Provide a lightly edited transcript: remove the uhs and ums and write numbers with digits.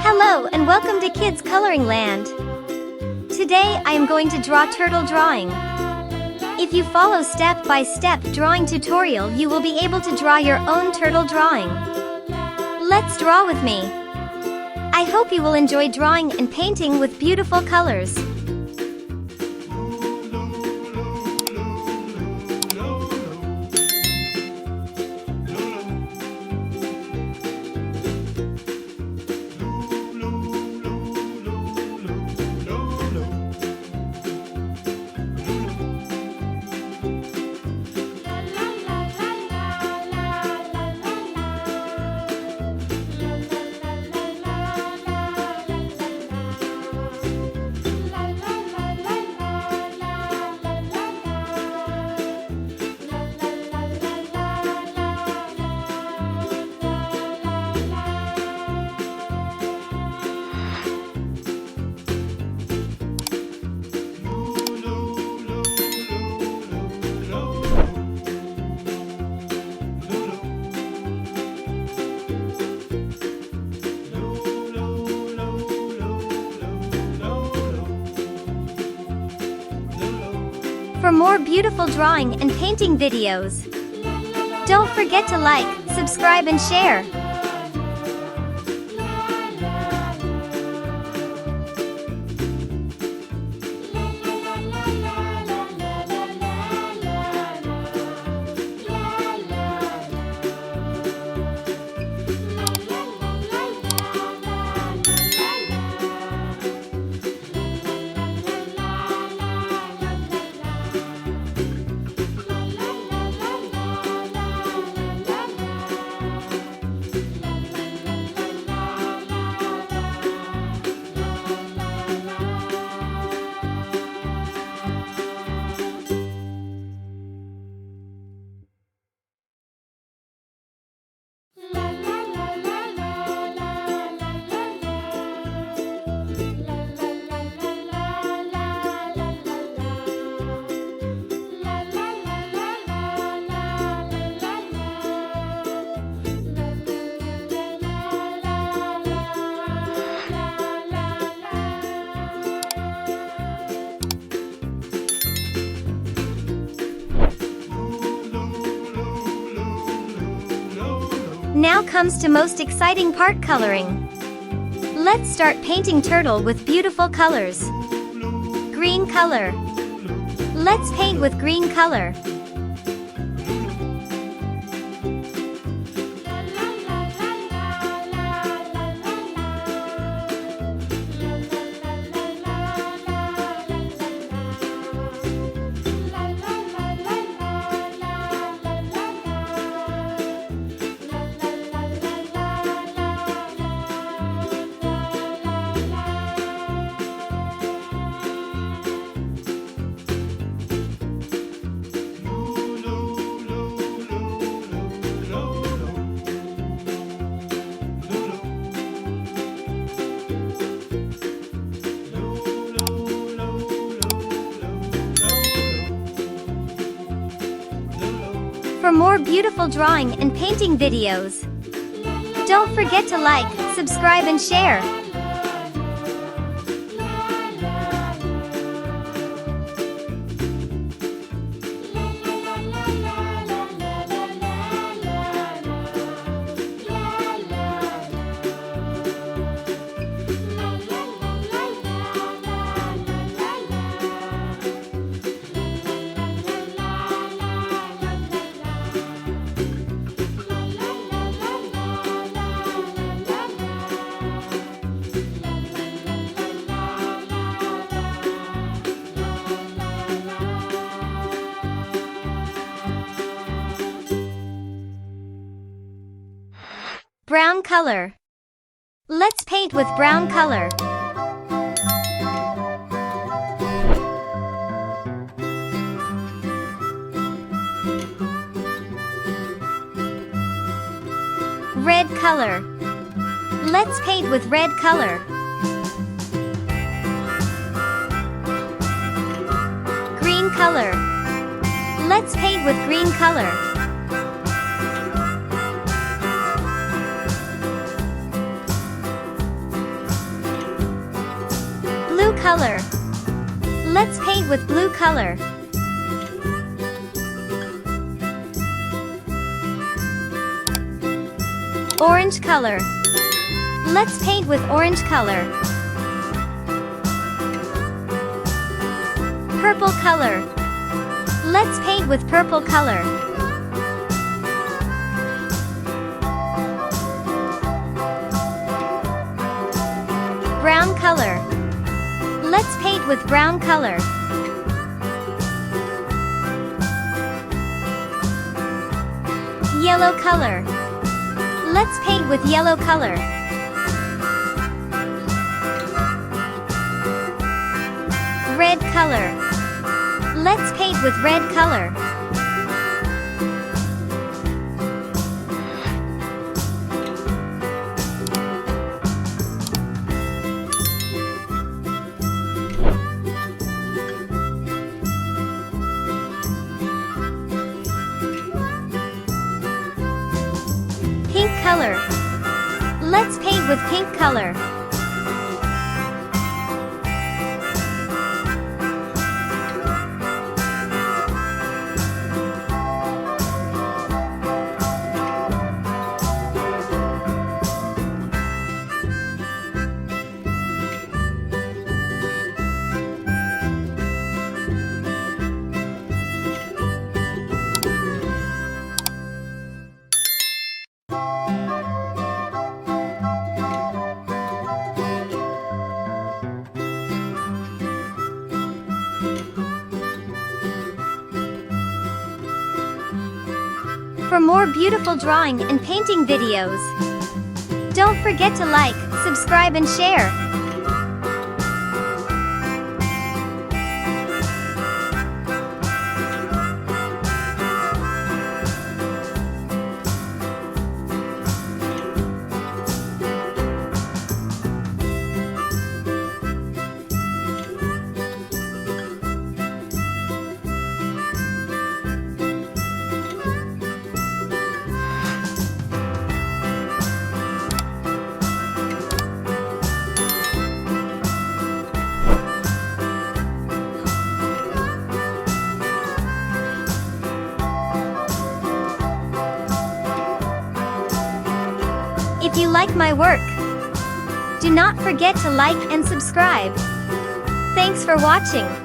Hello and welcome to Kids Coloring Land. Today I am going to draw turtle drawing. If you follow step-by-step drawing tutorial, you will be able to draw your own turtle drawing. Let's draw with me. I hope you will enjoy drawing and painting with beautiful colors. For more beautiful drawing and painting videos, don't forget to like, subscribe and share. Now comes to most exciting part, coloring. Let's start painting turtle with beautiful colors. Green color. Let's paint with green color. For more beautiful drawing and painting videos, don't forget to like, subscribe and share. Brown color. Let's paint with brown color. Red color. Let's paint with red color. Green color. Let's paint with green color. color. Let's paint with blue color. Orange color. Let's paint with orange color. Purple color. Let's paint with purple color. Brown color. Let's paint with brown color. Yellow color. Let's paint with yellow color. Red color. Let's paint with red color. Pink color. Let's paint with pink color. For more beautiful drawing and painting videos, don't forget to like, subscribe and share. If you like my work, do not forget to like and subscribe. Thanks for watching.